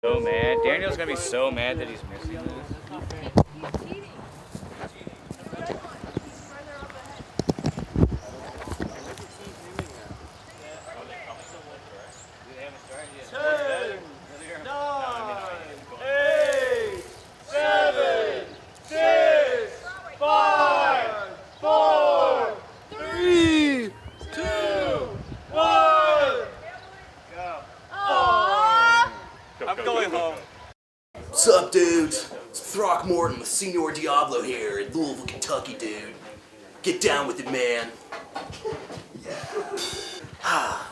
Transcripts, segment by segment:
So mad. Daniel's gonna be so mad that he's missing this. What's up, dudes? It's Throckmorton with Señor Diablo here in Louisville, Kentucky, dude. Get down with it, man.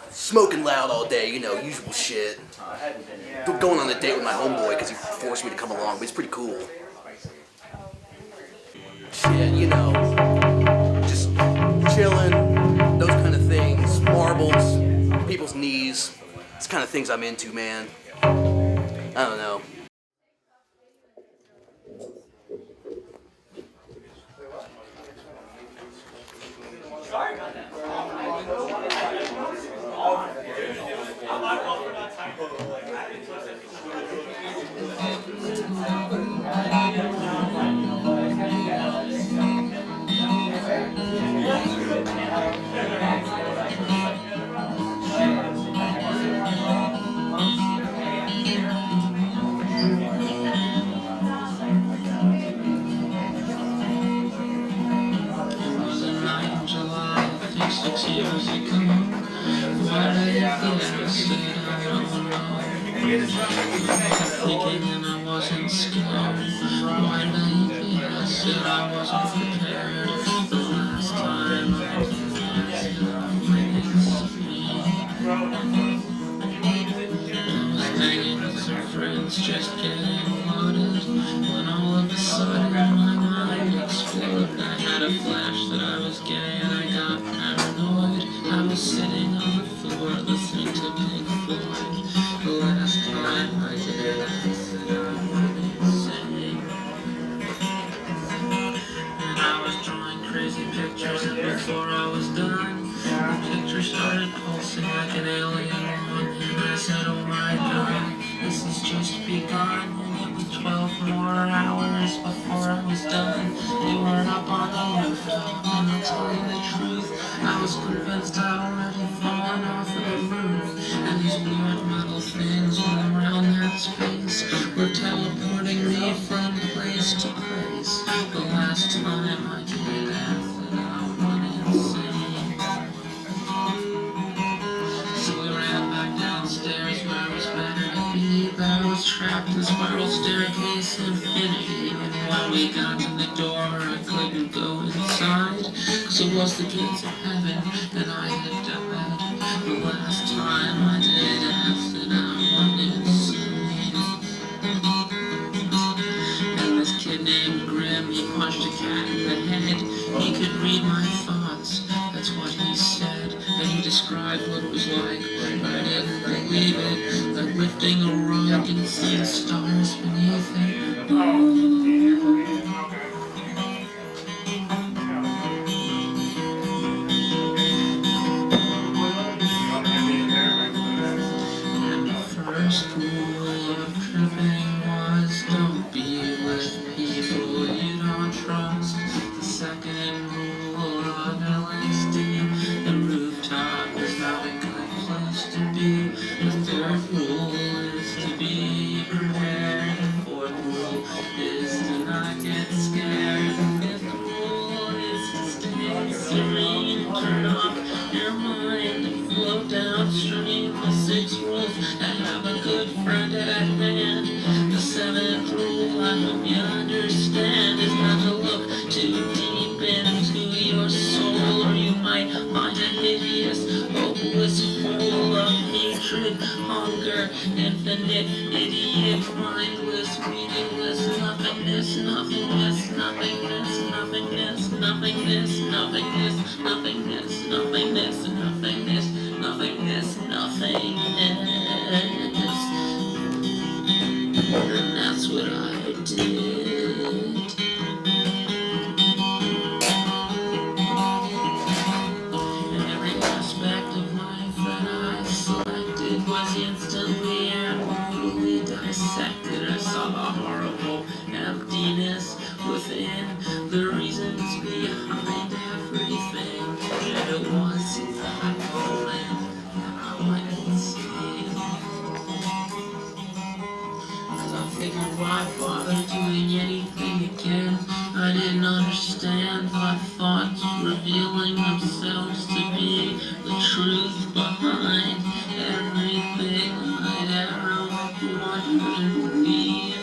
Smoking loud all day, you know, usual shit. Going on a date with my homeboy because he forced me to come along, but it's pretty cool. Shit, you know, just chilling, those kind of things, marbles, people's knees. It's the kind of things I'm into, man. I don't know. Sorry about that. Years ago, why did I said I don't know? Thinking and I wasn't scared. Why did I said I wasn't prepared? The last time I said I was hanging with some friends, just getting loaded, when all of a sudden my mind exploded. I had a flash that I was gay and I got paranoid. I was sitting on the floor listening to Pink Floyd. The last time I did acid, I went insane. And I was drawing crazy pictures, and before I was done, the picture started pulsing like an alien one. And I said, oh my god, this has just begun. And it was 12 more hours before I was done. They weren't up on the rooftop, and I'll tell you the truth, I was convinced I'd already fallen off of the roof. And these weird metal things all around that space were teleporting me from place to place. The last time I did acid, I went insane. So we ran back downstairs where it was better to be, but I was trapped in spiral staircase infinity. And when we got to the door, I couldn't go inside, cause it was the gates of heaven, and I had died. The last time I did acid, I went insane. And this kid named Grim, he punched a cat in the head. He could read my thoughts, that's what he said. And he described what it was like, but I didn't believe it. Like lifting a rug and seeing stars beneath it. And the first rule of tripping was don't be with people you don't trust. The second rule of LSD, the rooftop is not a good place to be. The third rule is to be prepared. The fourth rule is to not get scared. The fifth rule is to stay serene. Turn off your mind and float downstream. The sixth rule is to have a good friend at hand. The seventh rule, I hope you understand, is not to look too deep into your soul, or you might find a hideous, hopeless hole of hatred, hunger, infinite, idiot, mindless, meaningless, nothingness, nothingness, nothingness, nothingness, nothingness, nothingness, nothingness, nothingness, nothingness, nothingness, nothingness. And that's what I did. And every aspect of life that I selected was instantly and brutally dissected. it was that moment I went insane. 'Cause I figured why bother doing anything again? I didn't understand my thoughts revealing themselves to be the truth behind everything I ever wanted to believe.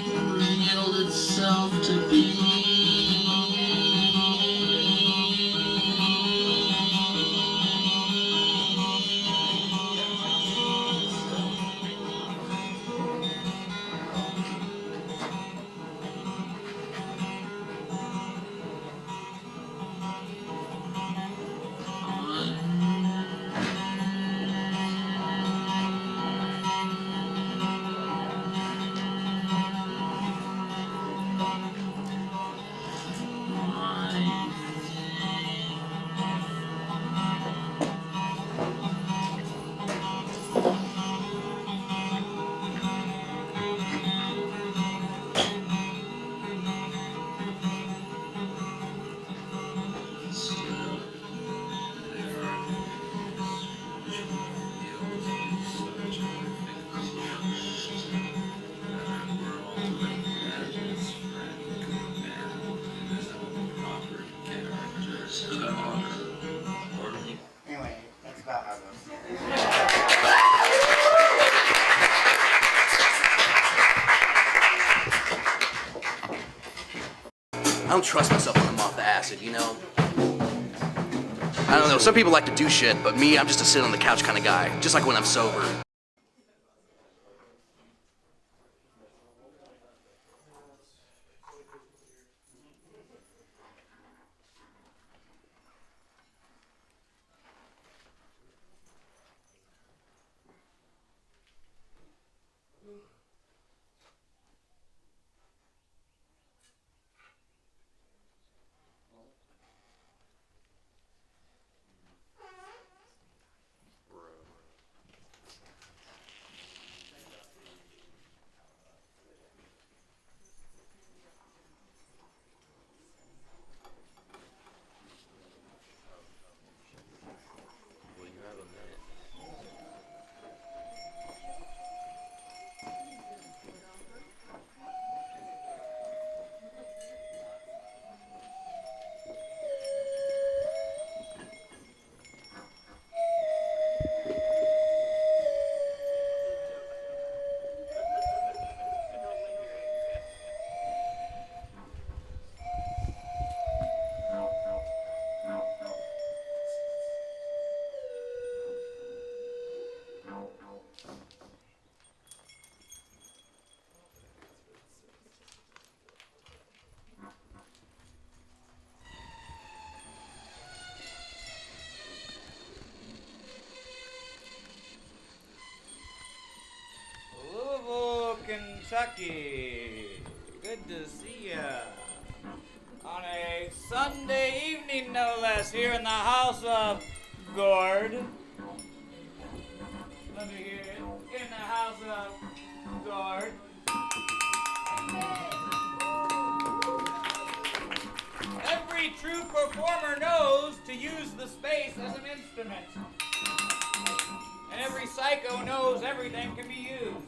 It revealed itself to be. Anyway, that's about how it goes. I don't trust myself when I'm off the acid, you know? I don't know, some people like to do shit, but me, I'm just a sit on the couch kind of guy, just like when I'm sober. Louisville, Kentucky. Good to see ya. On a Sunday evening, no less, here in the house of Gord. Let me hear it. In the house of Gord. Every true performer knows to use the space as an instrument. And every psycho knows everything can be used.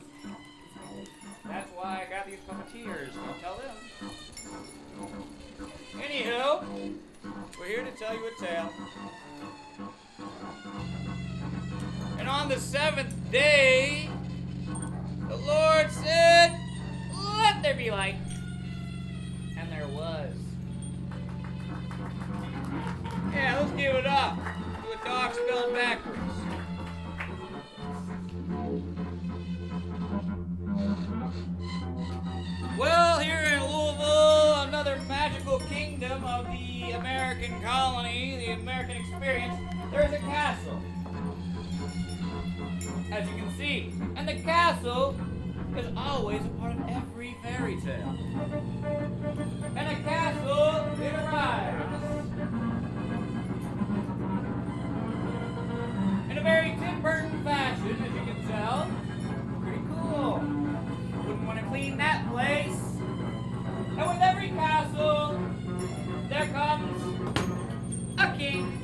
That's why I got these puppeteers. Don't tell them. Anywho, we're here to tell you a tale. And on the seventh day, the Lord said, "Let there be light." And there was. Yeah, let's give it up to a dog spelled backwards. Well, here in Louisville, another magical kingdom of the American colony, the American experience, there's a castle. As you can see. And the castle is always a part of every fairy tale. And a castle, it arrives. In a very Tim Burton fashion, as you can tell. Pretty cool. Wouldn't want to clean that place. And with every castle, there comes a king.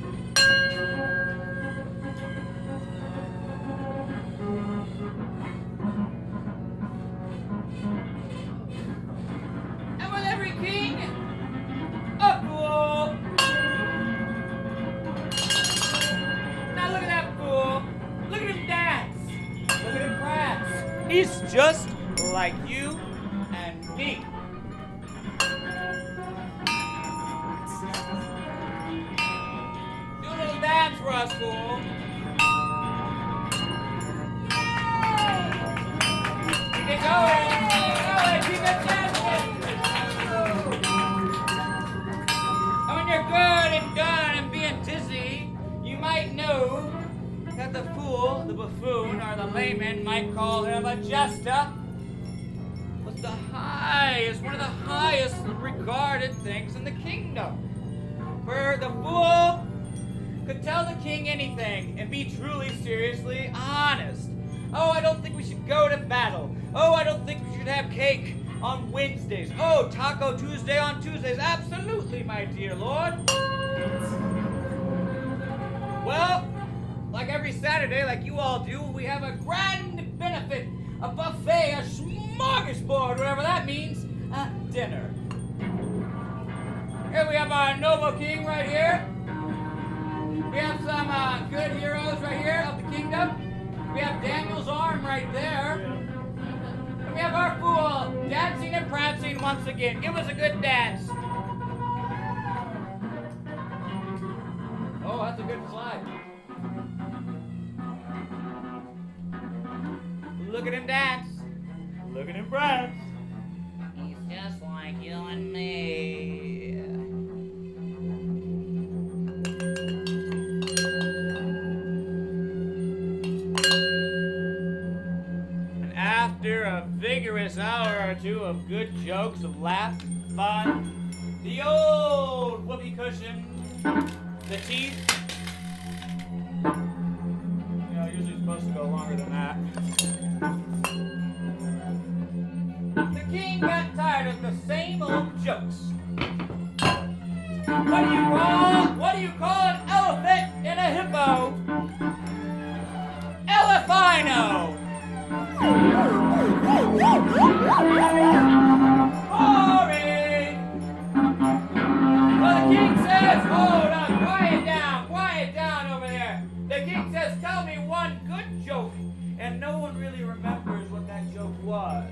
He's just like you and me. Do a little dance for us, fool. Keep it going, keep it dancing. And when you're good and done and being dizzy, you might know that the fool, the buffoon, or the layman might call him a jester, was one of the highest regarded things in the kingdom. For the fool could tell the king anything and be truly, seriously honest. Oh, I don't think we should go to battle. Oh, I don't think we should have cake on Wednesdays. Oh, Taco Tuesday on Tuesdays. Absolutely, my dear lord. Well, like every Saturday, like you all do, we have a grand benefit, a buffet, a smorgasbord, whatever that means, a dinner. Here we have our noble king right here. We have some good heroes right here of the kingdom. We have Daniel's arm right there. And we have our fool dancing and prancing once again. Give us a good dance. Oh, that's a good slide. Look at him dance. Look at him prance. He's just like you and me. And after a vigorous hour or two of good jokes, of laugh, fun, the old whoopee cushion, the teeth. Usually supposed to go longer than that. The king got tired of the same old jokes. What do you call an elephant and a hippo? Elephino! Boring! Well, the king says, hold on, quiet down over there. The king says, tell me one good joke, and no one really remembers what that joke was.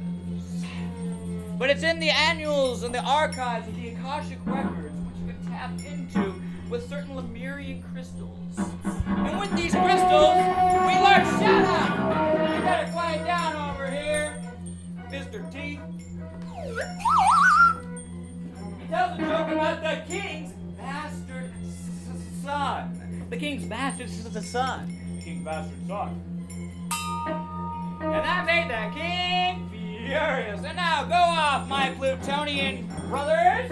But it's in the annuals and the archives of the Akashic records, which you can tap into with certain Lemurian crystals. And with these crystals, we learn, shut up! You better quiet down over here, Mr. Teeth. He tells a joke about the king's bastard son. The king's bastard son. The king's bastard son. And that made the king furious. And now go off, my Plutonian brothers.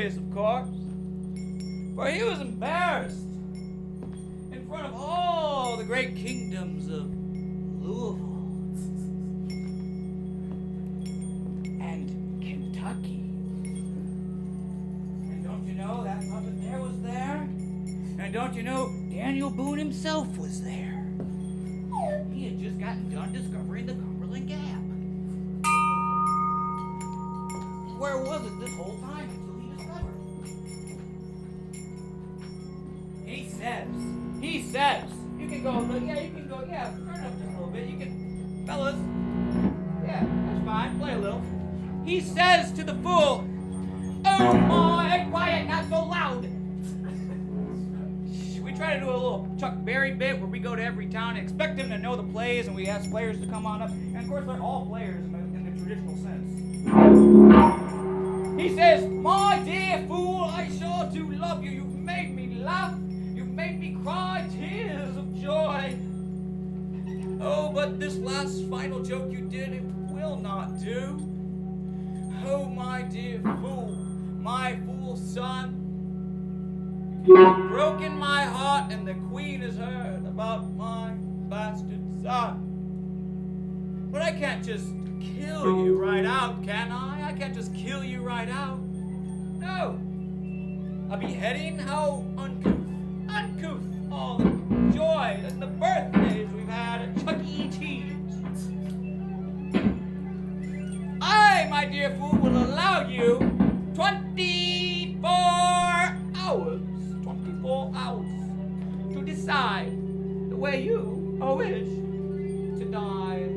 Of course, for he was embarrassed in front of all the great kingdoms of Louisville and Kentucky. And don't you know that puppeteer was there? And don't you know Daniel Boone himself was there? He had just gotten done discovering the Cumberland Gap. Where was it this whole time? He says, you can go, turn it up just a little bit. You can, fellas, yeah, that's fine, play a little. He says to the fool, oh my, quiet, not so loud. We try to do a little Chuck Berry bit where we go to every town and expect them to know the plays, and we ask players to come on up. And of course, they're all players in the traditional sense. He says, "My dear fool, I sure do love you. You've made me laugh. You've made me cry tears of joy. Oh, but this last final joke you did, it will not do. Oh, my dear fool, my fool son. You've broken my heart, and the queen has heard about my bastard son. But I can't just kill you right out, can I? I can't just kill you right out. No. A beheading? How uncouth. Uncouth. All the joy and the birthdays we've had at Chuck E. Cheese. I, my dear fool, will allow you 24 hours. 24 hours to decide the way you wish to die.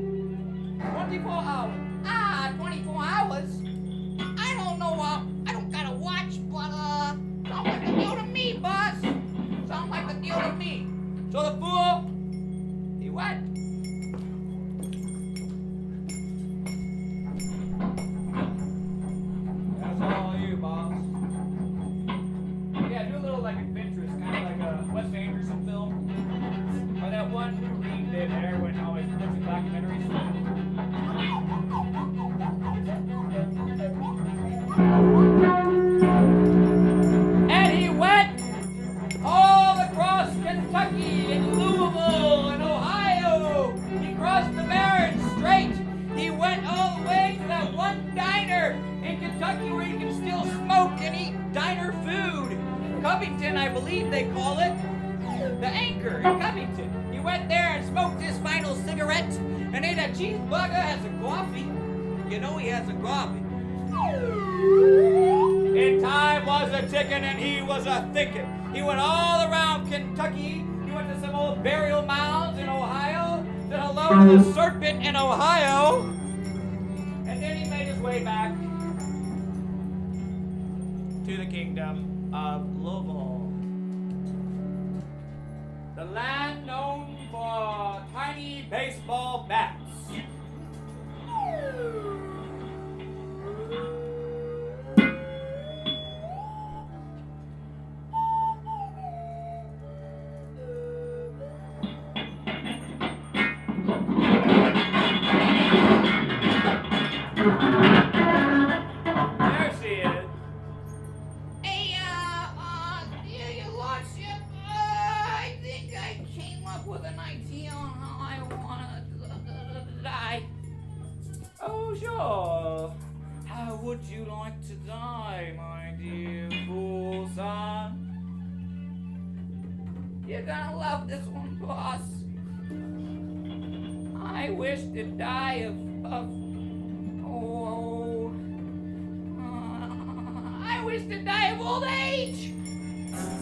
24 hours. 24 hours? I don't know, I don't got a watch, but, sounds like the deal to me, boss. Sounds like the deal to me. So the fool, he went. That's all you, boss. Yeah, do a little like adventurous, kind of like a Wes Anderson film. Or that one who Reed did there when always looks at documentaries. And he went all across Kentucky and Louisville and Ohio. He crossed the Barren Strait. He went all the way to that one diner in Kentucky where you can still smoke and eat diner food. Covington, I believe they call it. The Anchor in Covington. He went there and smoked his final cigarette and ate a cheeseburger, has a coffee. You know he has a coffee. And time was a-ticking and he was a-thinking. He went all around Kentucky. He went to some old burial mounds in Ohio. Said hello to the serpent in Ohio. And then he made his way back to the kingdom of Louisville. The land known for tiny baseball bats. There she is. Hey, dear your lordship, I think I came up with an idea on how I want to die. Oh, sure. How would you like to die, my dear fool son? You're gonna love this one, boss. I wish to die I wish to die of old age.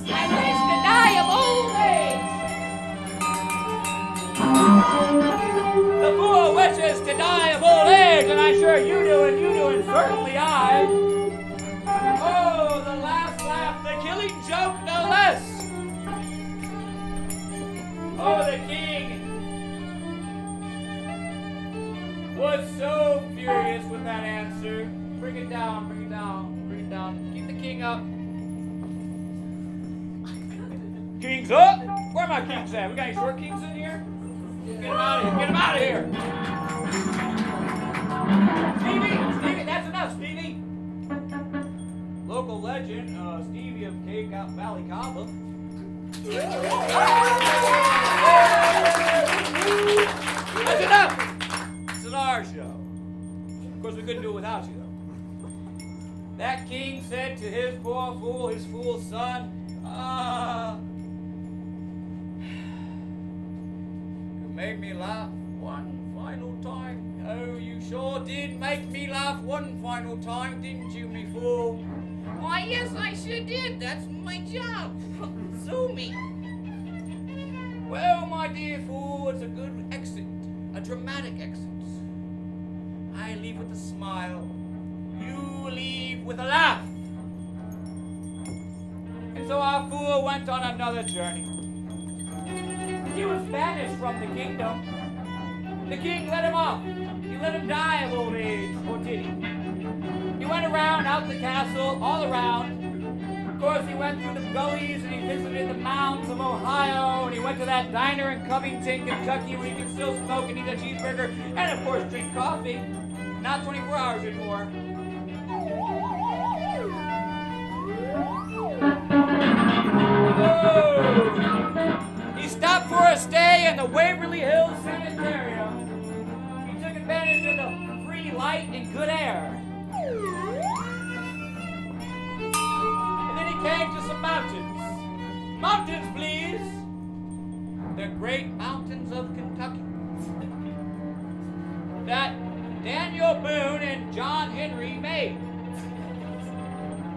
I wish to die of old age. The fool wishes to die of old age, and I'm sure you do, and certainly I. Oh, the last laugh, the killing joke, no less. Oh, the king was so furious with that answer. Bring it down, bring it down, bring it down. Keep the king up. King's up? Where are my kings at? We got any short kings in here? Get him out of here, get him out of here. Stevie, that's enough, Stevie. Local legend, Stevie of Cave Valley Cobble. That's enough. This is our show. Of course, we couldn't do it without you, though. That king said to his poor fool, his fool son, you made me laugh one final time. Oh, you sure did make me laugh one final time, didn't you, me fool? Why, yes, I sure did. That's my job. Sue me. Well, my dear fool, it's a good exit. A dramatic exit. I leave with a smile. You leave with a laugh. And so our fool went on another journey. He was banished from the kingdom. The king let him off. He let him die of old age, or did he? He went around, out the castle, all around. Of course, he went through the gullies, and he visited the mountains of Ohio, and he went to that diner in Covington, Kentucky, where you can still smoke and eat a cheeseburger, and of course, drink coffee. Not 24 hours anymore. Oh! He stopped for a stay in the Waverly Hills Sanitarium. He took advantage of the free light and good air. And then he came to some mountains. Mountains, please. The great mountains of Kentucky. That Daniel Boone and John Henry made.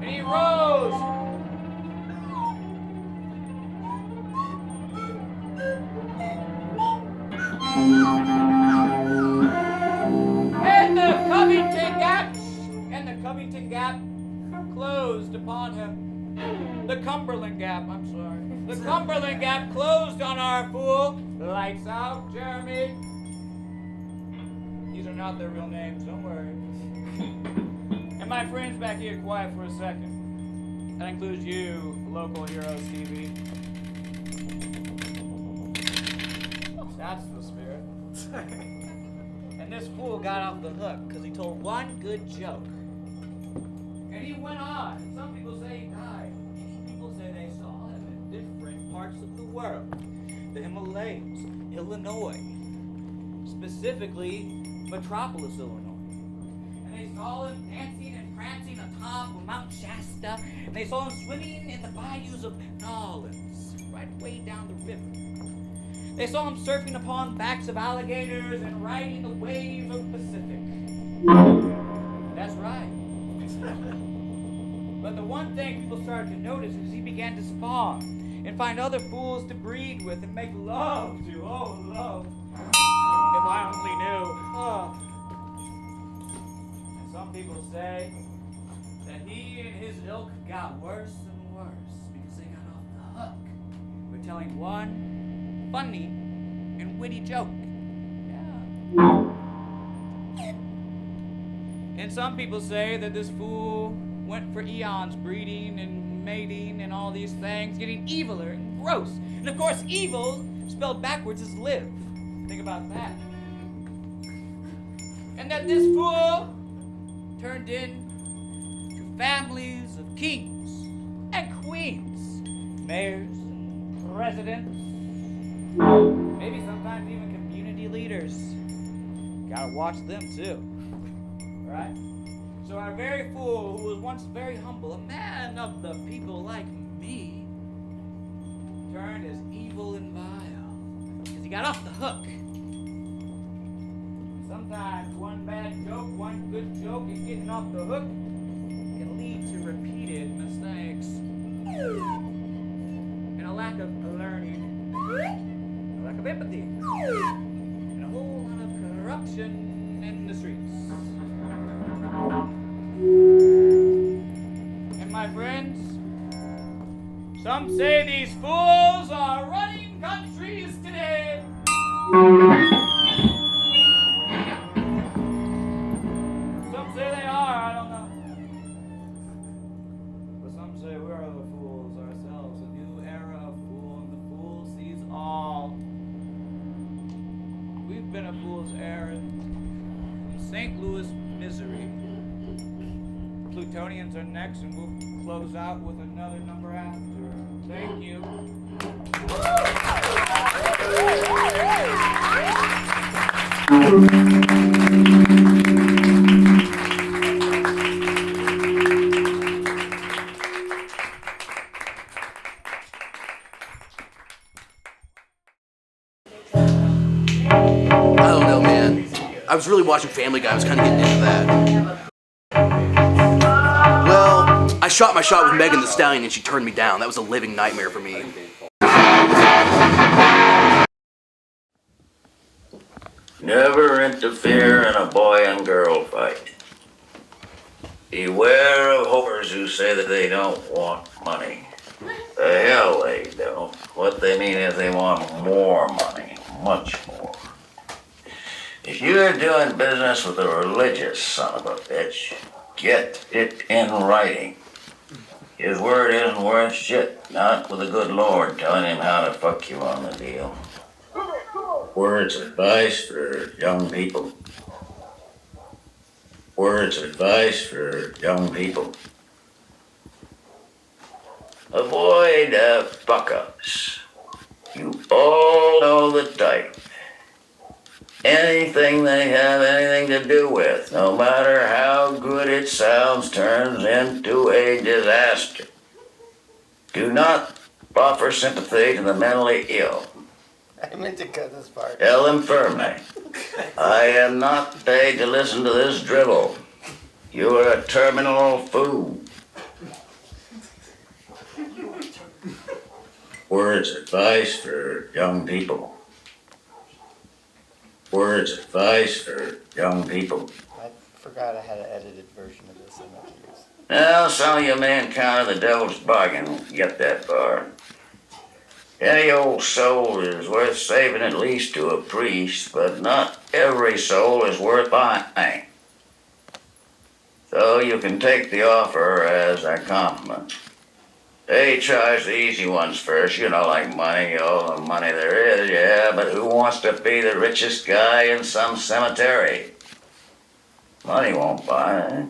And he rose. And the Covington Gap closed upon him. The Cumberland Gap, I'm sorry. The Cumberland Gap closed on our fool. Lights out, Jeremy. These are not their real names, don't worry. And my friends back here, quiet for a second. That includes you, local Heroes TV. That's the spirit. And this fool got off the hook because he told one good joke. And he went on. Some people say he died. People say they saw him in different parts of the world. The Himalayas, Illinois, specifically Metropolis, Illinois. And they saw him dancing and prancing atop of Mount Shasta. And they saw him swimming in the bayous of Nolens, right way down the river. They saw him surfing upon backs of alligators and riding the waves of the Pacific. That's right. But the one thing people started to notice is he began to spawn and find other fools to breed with and make love to. Oh, love. If I only knew. Oh. And some people say that he and his ilk got worse and worse because they got off the hook for telling one funny and witty joke. Yeah. And some people say that this fool went for eons breeding and mating and all these things, getting eviler and gross. And of course, evil spelled backwards is live. Think about that. And that this fool turned into families of kings and queens, mayors and presidents, maybe sometimes even community leaders. Gotta watch them too, right? So our very fool, who was once very humble, a man of the people like me, turned as evil and vile because he got off the hook. Sometimes one bad joke, one good joke, and getting off the hook can lead to repeated mistakes and a lack of learning. Lack of empathy, and a whole lot of corruption in the streets. And my friends, some say these fools are running countries today. Some say they are, I don't know. But some say we are the fools ourselves, a new era of fool, and the fool sees all. We've been a fool's errand from St. Louis, Missouri. Plutonians are next, and we'll close out with another number after. Thank you. I don't know, man. I was really watching Family Guy. I was kind of getting into that. Well, I shot my shot with Megan Thee Stallion and she turned me down. That was a living nightmare for me. Never interfere in a boy and girl fight. Beware of whores who say that they don't want money. The hell they don't. What they mean is they want more money. Much more. If you're doing business with a religious son of a bitch, get it in writing. His word isn't worth shit, not with a good Lord telling him how to fuck you on the deal. Words of advice for young people. Words of advice for young people. Avoid fuck-ups. You all know the type. Anything they have anything to do with, no matter how good it sounds, turns into a disaster. Do not offer sympathy to the mentally ill. I meant to cut this part. Tell them firmly, I am not paid to listen to this drivel. You are a terminal fool. Words of advice for young people. Words of advice for young people. I forgot I had an edited version of this I meant to use. Now, some of you may encounter the devil's bargain when you get that far. Any old soul is worth saving at least to a priest, but not every soul is worth buying. So you can take the offer as a compliment. They charge the easy ones first, like money, all the money there is, yeah, but who wants to be the richest guy in some cemetery? Money won't buy.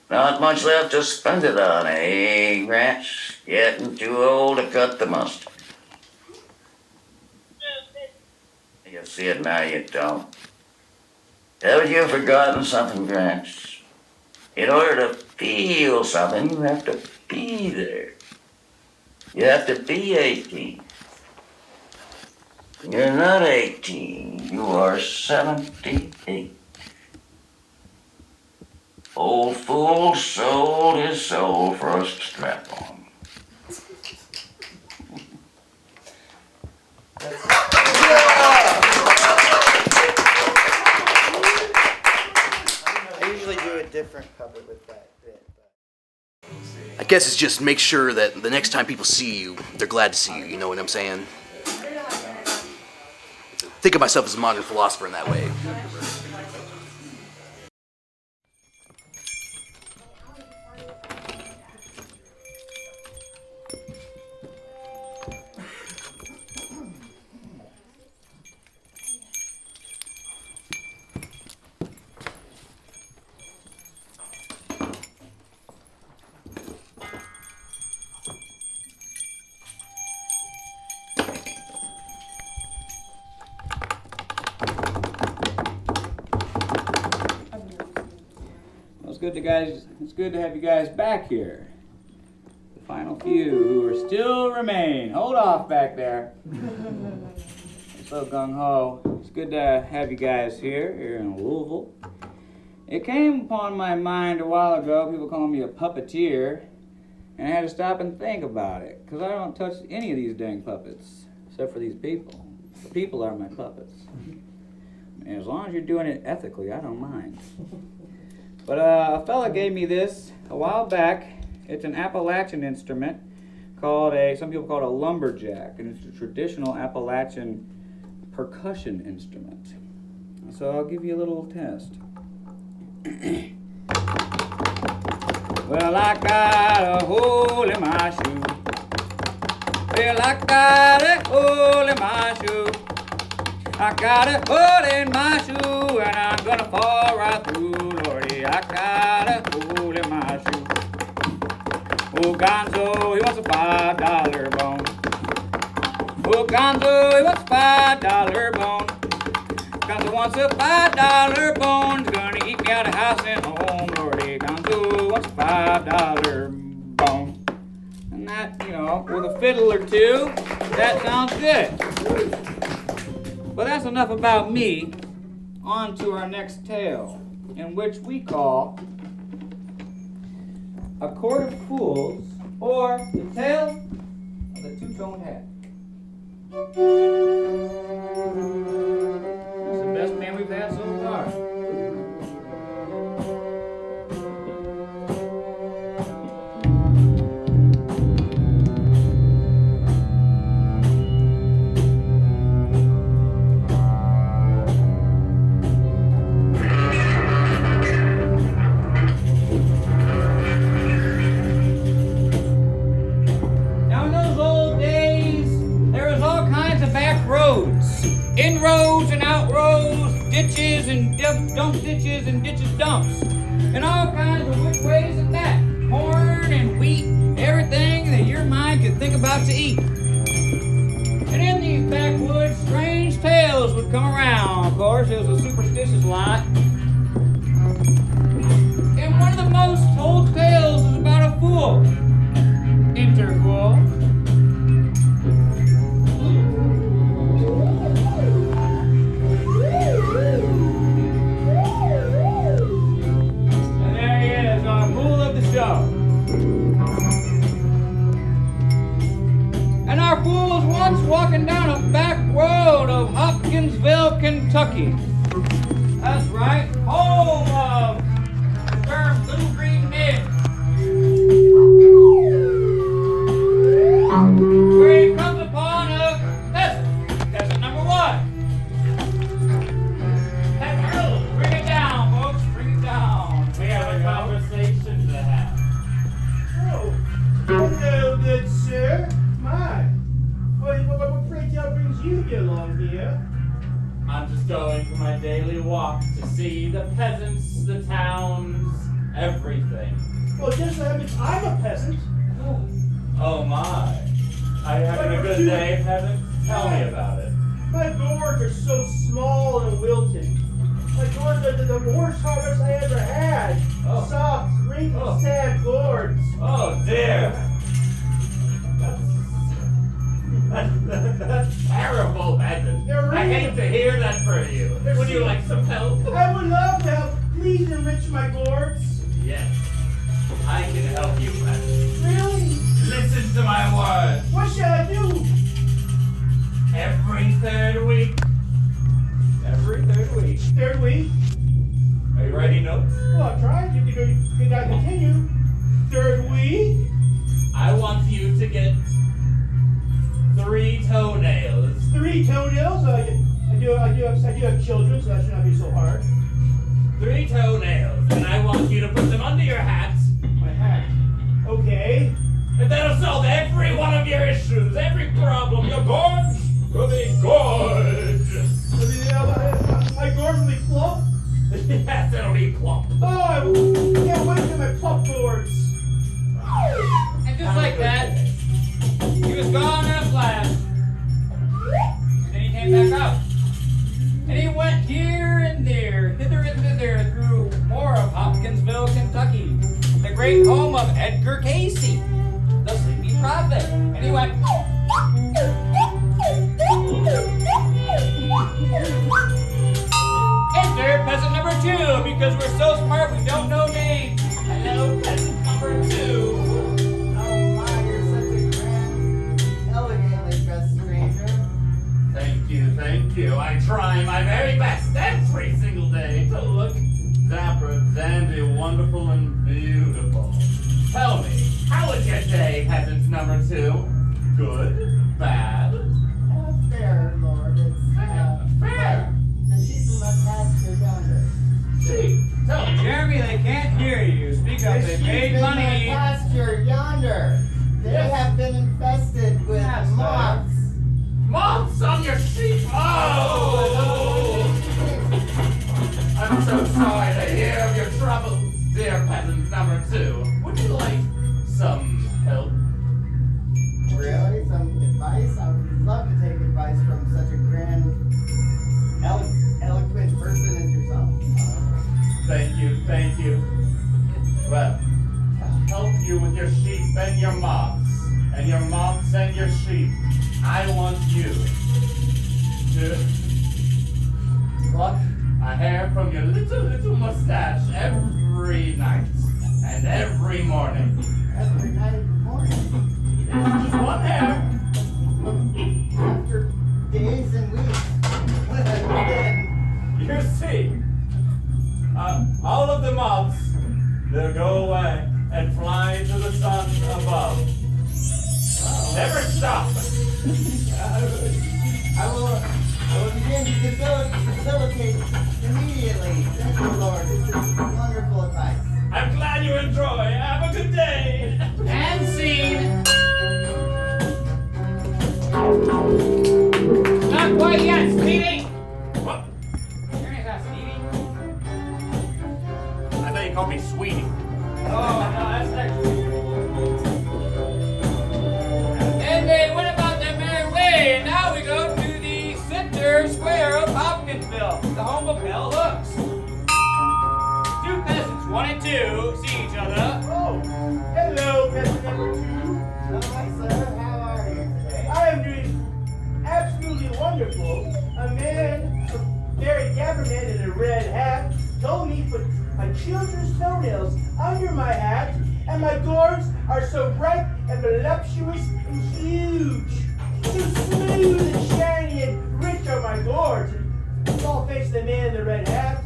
Not much left to spend it on, eh, Gratz? Getting too old to cut the mustard. You see it now, you don't. Haven't you forgotten something, Gratz? In order to feel something, you have to be there. You have to be 18. You're not 18, you are 78. Old fool sold his soul for a strap on. I usually do a different puppet with that bit. I guess it's just make sure that the next time people see you, they're glad to see you, you know what I'm saying? Think of myself as a modern philosopher in that way. It's good to have you guys back here. The final few who are still remain. Hold off back there. So gung-ho. It's good to have you guys here in Louisville. It came upon my mind a while ago, people calling me a puppeteer, and I had to stop and think about it, because I don't touch any of these dang puppets, except for these people. The people are my puppets. And as long as you're doing it ethically, I don't mind. But a fella gave me this a while back. It's an Appalachian instrument called some people call it a lumberjack, and it's a traditional Appalachian percussion instrument. So I'll give you a little test. Well, I got a hole in my shoe. Well, I got a hole in my shoe. I got a hole in my shoe, and I'm gonna fall right through, Lordy. I got a hole in my shoe. Oh, Gonzo, he wants a $5 bone. Oh, Gonzo, he wants a $5 bone. Gonzo wants a $5 bone. He's gonna eat me out of house and home, Lordy. Gonzo wants a $5 bone. And that, with a fiddle or two, that sounds good. But that's enough about me. On to our next tale, in which we call A Court of Fools, or The Tale of the Two-Toned Hat. It's the best man we've had so far. inroads and outroads, ditches and dump ditches and ditches dumps, and all kinds of which ways at that. Corn and wheat, everything that your mind could think about to eat. And in these backwoods, strange tales would come around. Of course, it was a superstitious lot. And one of the most told tales is about a fool. Interfool. And there he is, our fool of the show. And our fool was once walking down a back road of Hopkinsville, Kentucky. That's right, home of the term Little Green Men. Where he comes upon a peasant. Peasant number one. Bring it down, folks, bring it down. We have a conversation to have. Oh, hello, good sir. My, what pray tell brings you along here? I'm just going for my daily walk to see the peasants, the towns, everything. Well, just so happens I'm a peasant. Oh my. Are you having a good day, peasant? Tell me about it. My gourds are so small and wilted. My gourds are the worst harvest I ever had. Oh. Soft, wrinkled, Oh. sad gourds. Oh dear. That's terrible, peasant. They're I really- hate to hear that for you. They're Would you so- like some help? I would love to help. Please enrich my gourds. Yes. I can help you, peasant. Really? Listen to my words. What shall I do? Every third week. Every third week. Third week? Are you writing notes? Well, I tried. You can continue. Third week? I want you to get 3 toenails. 3 toenails? I do have children, so that should not be so hard. 3 toenails, and I want you to put them under your hat, My hat. Okay. and that'll solve every one of your issues, every problem. Your gorge will be gorgeous. My gourds will be plump. Yes, it'll be plump. Oh, I can't wait for my plump gourds. And just like that, he was gone in a flash. And then he came back out. And he went here and there, hither and thither, through more of Hopkinsville, Kentucky, the great home of Edgar Casey, the sleepy prophet. And he went. Enter peasant number 2, because we're so smart we don't know names. Hello, peasant number 2. Oh my, you're such a grand, elegantly dressed stranger. Thank you. I try my very best every single day to look dapper, dandy, wonderful, and beautiful. Tell me, how was your day, peasant number 2? Good? Bad? Fair, Lord. It's, Fair. the sheep in my pasture yonder. Gee, tell me. Jeremy, they can't hear you. Speak up. The They sheep paid in my money. pasture yonder. They Yes. have been infested with Yes, sir. moths. Moths on your sheep! Oh! I'm so sorry to hear of your troubles, dear peasant number 2. Would you like some help? Really? Some advice? I would love to take advice from such a grand, eloquent person as yourself. Thank you. Well, to help you with your sheep and your moths and your sheep, I want you to pluck a hair from your little mustache every night and every morning. Every night and morning. It's just one hair. After days and weeks. When I've been. You see, all of the moths, they'll go away and fly to the sun above. Never stop. I will begin to facilitate immediately. Thank you, Lord. This is wonderful advice. I'm glad you enjoy. Have a good day. And scene. Not quite yet, sweetie. two see each other. Oh, hello, peasant number 2. Oh, hi, sir. How are you today? I am doing absolutely wonderful. A man, a very dapper man in a red hat, told me to put my children's toenails under my hat, and my gourds are so bright and voluptuous and huge. So smooth and shiny and rich are my gourds. And all thanks to the man in the red hat.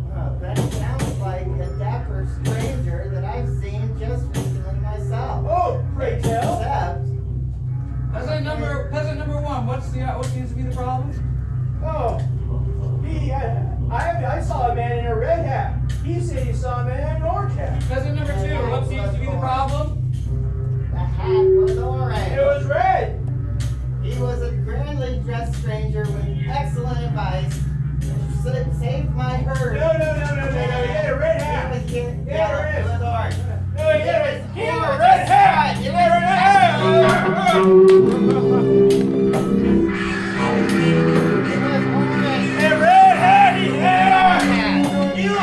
Well, that sounds like a dapper stranger that I've seen just recently myself. Oh, pray tell. Except, Peasant number 1, what seems to be the problem? Oh, I saw a man in a red hat. He said he saw a man in an orange hat. Peasant number 2, what seems to be the problem? the hat was orange. It was red. He was a grandly dressed stranger with excellent advice. Saved my herd. No. He had a red hat. He was He had a red. it was orange. No, he had a He was red hat. right. He It had a red hat. It was orange. A red hat he had. Hat. You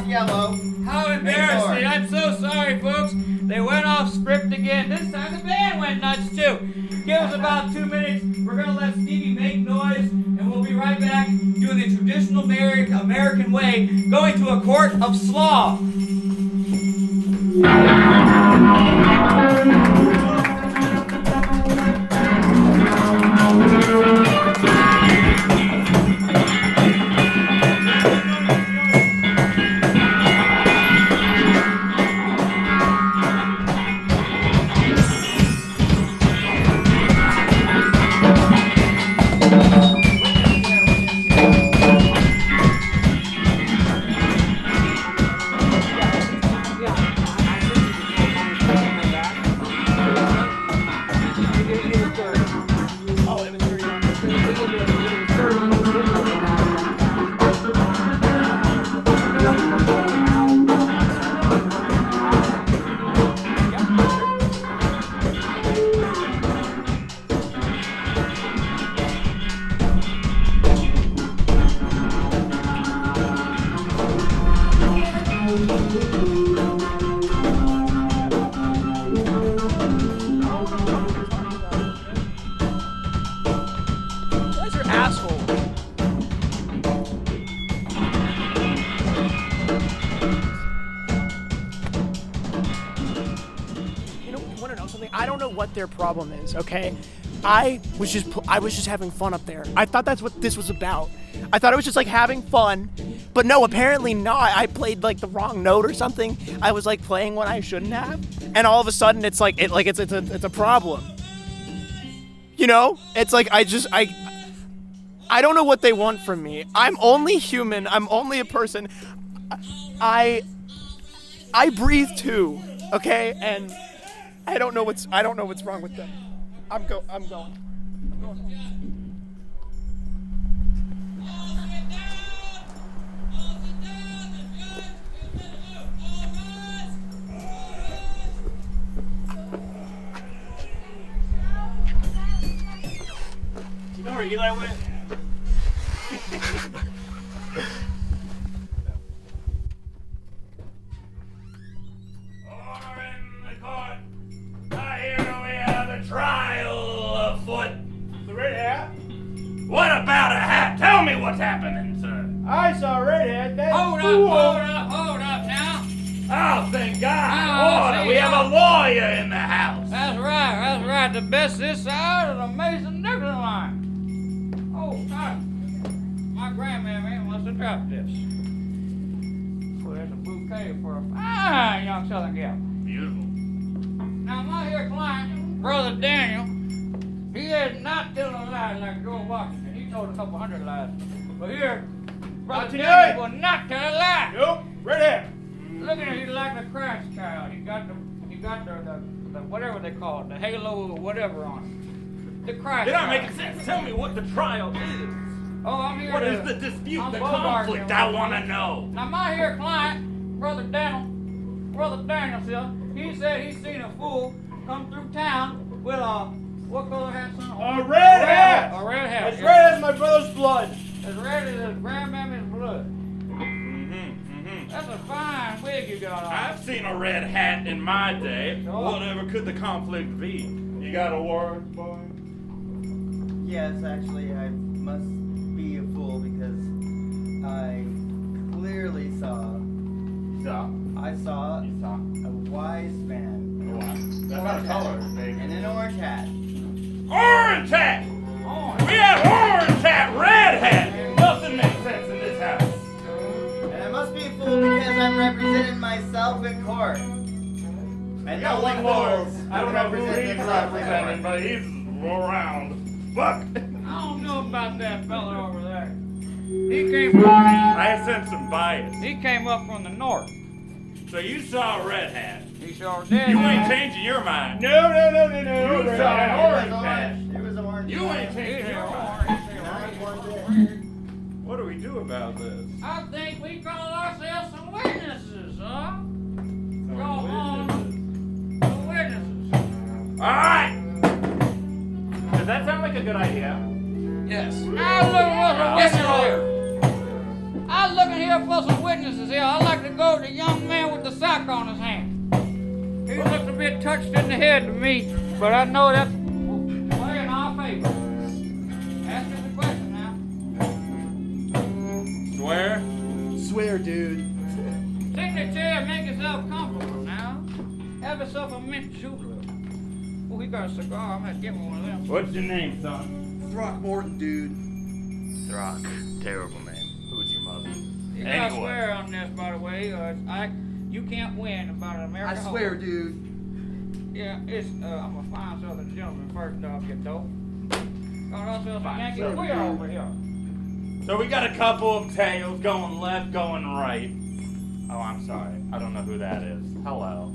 Yellow. How embarrassing. I'm so sorry, folks. They went off script again. This time the band went nuts, too. Give us about 2 minutes. We're going to let Stevie make noise, and we'll be right back doing the traditional American way, going to a court of slaw. What their problem is, okay? I was just having fun up there. I thought that's what this was about. I thought it was just like having fun, but no, apparently not. I played like the wrong note or something. I was like playing what I shouldn't have, and all of a sudden it's like it's a problem. You know? It's like I don't know what they want from me. I'm only human. I'm only a person. I breathe too, okay? And I don't know what's wrong with them. I'm going. You know where Eli went? Order in the court. I hear we have a trial afoot. The red hat? What about a hat? Tell me what's happening, sir. I saw a red hat. That Hold fool. up now. Oh, thank God. Oh, Order. see, We have now. a lawyer in the house. That's right. The best this side of the Mason-Dixon line. Oh, God. My grandmammy must have dropped this. Well, there's a bouquet for a fine young Southern gal. Beautiful. Now, my here client, Brother Daniel, he is not telling a lie lies like George Washington. He told a couple hundred lies. But here, Brother today. Daniel will not tell a lie. Nope, right here. Look at him, he's like the Christ child. He got the whatever they call it, the halo or whatever on it. The Christ You're not child. making sense. Tell me what the trial is. Oh, I'm here What to... is the dispute, I'm the bogarting conflict? him. I want to know. Now, my here client, Brother Daniel, he said he's seen a fool come through town with a, what color hat, son? A red hat. A red hat. As red as my brother's blood. As red as his grandmammy's blood. That's a fine wig you got on. I've seen a red hat in my day. Sure. Whatever could the conflict be? You got a word, boy? Yes, actually, I must be a fool because I clearly saw. I saw You saw. a wise man That's not a color, baby. in an orange hat. Orange hat! We have orange hat, red hat! Nothing makes sense in this house. And I must be a fool because I'm representing myself in court. And We no got one one more. fools I don't know who represent he's themselves in representing, court. but he's around. Fuck! I don't know about that fella over there. He came from, I sense some bias. he came up from the north. So you saw a red hat. He sure did. You ain't changing your mind. No. You Red saw hat. an orange hat. It was orange. You ain't He's changing here your mind. orange. Not one bit. What do we do about this? I think we call ourselves some witnesses, huh? Go on, some witnesses. Alright! Does that sound like a good idea? Yes. Now look for some witnesses here. I'm looking here for some witnesses here. I'd like to go to the young man with the sock on his hand. He looks a bit touched in the head to me, but I know that's way in our favor. Ask me the question now. Swear? Swear, dude. Sit in the chair and make yourself comfortable now. Have yourself a mint julep. Oh, he got a cigar. I'm gonna give him one of them. What's your name, son? Throckmorton, dude. Throck. Terrible name. Who's your mother? You gotta swear on this, by the way. You can't win about an I American swear, home. dude. Yeah, I'm a fine southern gentleman first off, you dope. Got ourselves a Yankee Southern queer over here. So we got a couple of tales going left, going right. Oh, I'm sorry. I don't know who that is. Hello.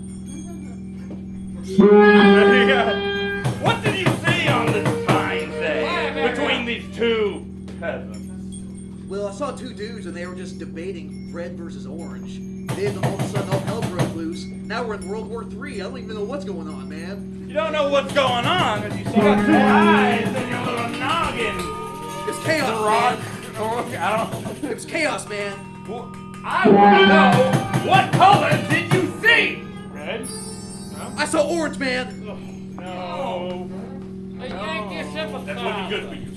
What did you see on this fine day between these two peasants? Well, I saw two dudes and they were just debating red versus orange. Then all of a sudden, all hell broke loose. Now we're in World War III. I don't even know what's going on, man. You don't know what's going on because you got two eyes in your little noggin. It's chaos, Rock. man. I don't. It was chaos, man. Well, I want to know what color did you see? Red. I saw orange, man. No. A Yankee sympathizer. That's looking good for you.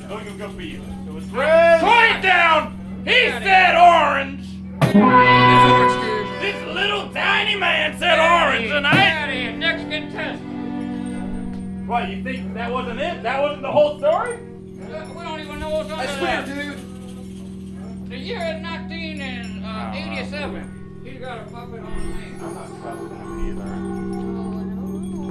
Looking good for you. It was Red. Point down! He said orange! It's orange, dude. This little tiny man said orange, and I... Out of here, next contestant. What, you think that wasn't it? That wasn't the whole story? We don't even know what's on I the swear, list. dude. The year is 1987. He's got a puppet on his hand. I'm not trusting him either.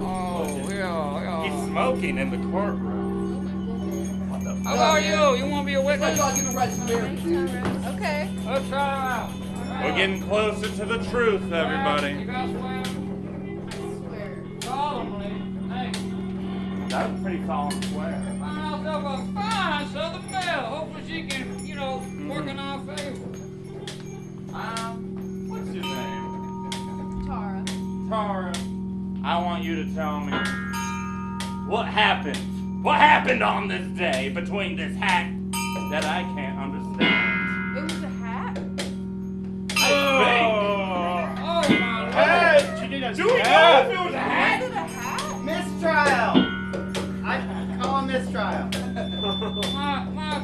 Oh, yeah. He's smoking in the courtroom. What the How about you? You want to be a My witness? God, give me right swear, dude. Okay. Let's try it out. We're getting closer to the truth, You everybody. got swear? Swear. Solemnly. Hey, That was a pretty solemn swear. find ourselves a fine Southern belle. Hopefully she can, work in our favor. What's your name? Tara. Tara. I want you to tell me what happened. What happened on this day between this hat that I can't understand? It was a hat? Oh, my Lord. Hey, she did a Do we know if it was a Was hat? it a hat? Mistrial. I call a mistrial.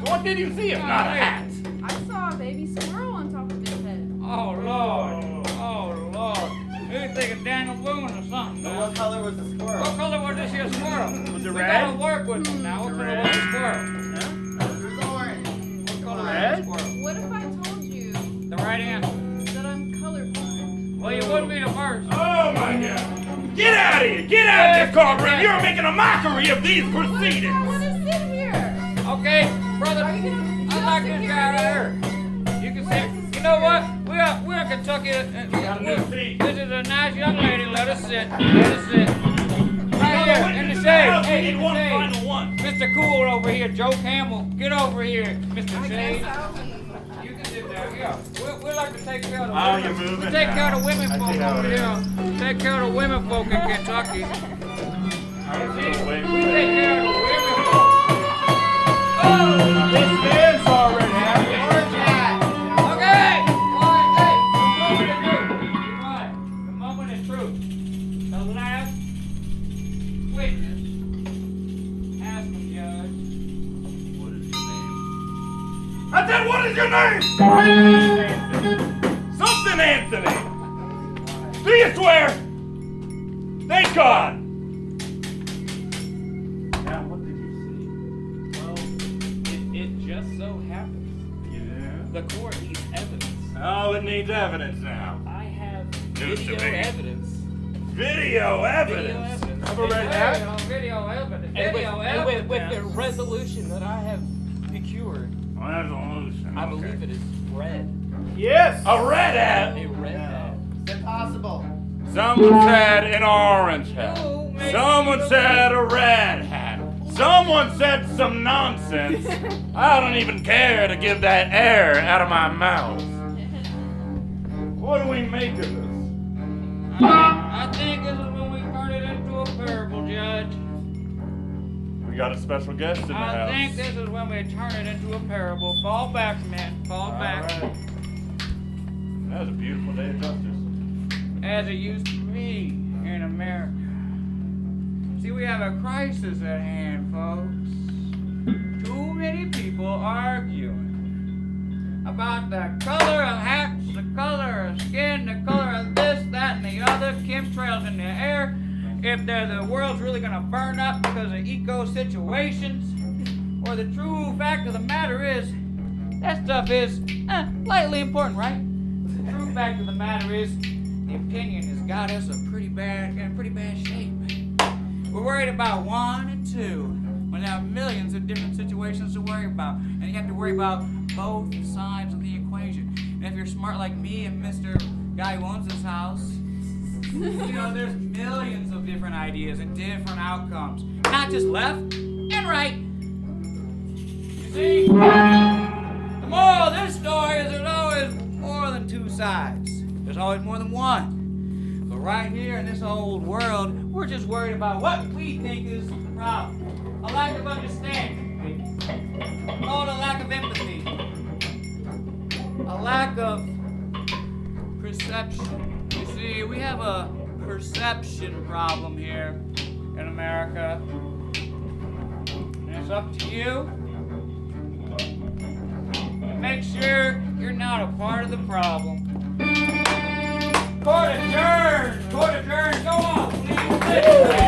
What did you see if not a hat? I saw a baby squirrel on top of his head. Oh, Lord. Oh, Lord. You think of Daniel Boone or something. But Now. what color was the What squirrel? color was this here squirrel? Was it We red? gotta work with him now. What color was the squirrel? It was orange. What color Red? was the squirrel? What if I told you The right answer. that I'm colorblind? Well, you wouldn't be the first. Oh my God! Get out of here! Get out of this courtroom! You're making a mockery of these What if I proceedings! want to sit here? Okay, brother, Are you gonna I like this guy right here. You can sit. You know what? We're in Kentucky. This is a nice young lady. Let us sit. Let us sit. Right here, in the shade. Hey, in the shade. Mr. Cool over here, Joe Campbell. Get over here, Mr. Shade. You can sit there. Yeah. We like to take care of the women. you're moving We take care of the women I folk see how over it is. here. Take care of the women folk in Kentucky. I was gonna wait. We take care of the women folk. Oh, this man's already happy. Orange hat. Okay. All right, hey, the moment of truth. The last witness. Ask him, Judge. I said, what is your name? Something Anthony. Do you swear? Thank God. Now, what did you Well, it just so happens. see? Yeah. The court needs evidence. Oh, it needs evidence now. I have News to video me. evidence. Video evidence. Of a red hat? Video evidence. And Video with evidence. the resolution that I have procured, Resolution. I believe it is red. Yes. A red hat. A red hat. It's impossible. Someone said an orange hat. Oh, man. Someone said a red hat. Someone said some nonsense. I don't even care to give that air out of my mouth. What do we make of this? I think this is when we turn it into a parable, Judge. We got a special guest in the I house. think this is when we turn it into a parable. Fall back, man. Fall back. All right. That was a beautiful day of justice. As it used to be in America. See, we have a crisis at hand, folks. Too many people arguing about the color of hats, the color of skin, the color of this, that, and the other, chemtrails in the air. If the world's really gonna burn up because of eco situations, or the true fact of the matter is, that stuff is lightly important, right? The true fact of the matter is, the opinion has got us in pretty bad shape. We're worried about one and two, when there are millions of different situations to worry about, and you have to worry about both sides of the equation. And if you're smart like me and Mr. Guy who owns this house, you know, there's millions of different ideas and different outcomes. Not just left and right. You see? The moral of this story is there's always more than two sides. There's always more than one. But right here in this old world, we're just worried about what we think is the problem. A lack of understanding. Called a lack of empathy. A lack of perception. You see, we have a perception problem here in America. And it's up to you to make sure you're not a part of the problem. Court adjourned! Court adjourned! Go on!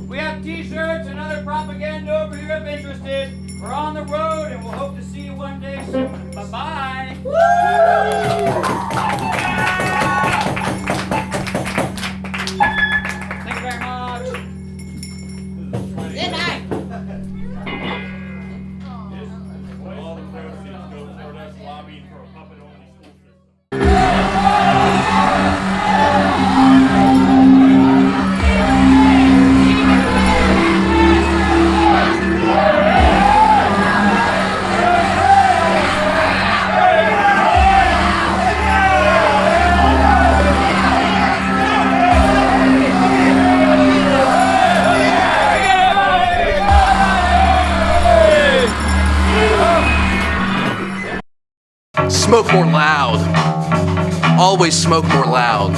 We have t-shirts and other propaganda over here if interested. We're on the road and we'll hope to see you one day soon. Bye-bye. Thank you very much. Good night. All the proceeds go toward us lobbying for a puppet-only school system. Smoke more loud. Always smoke more loud.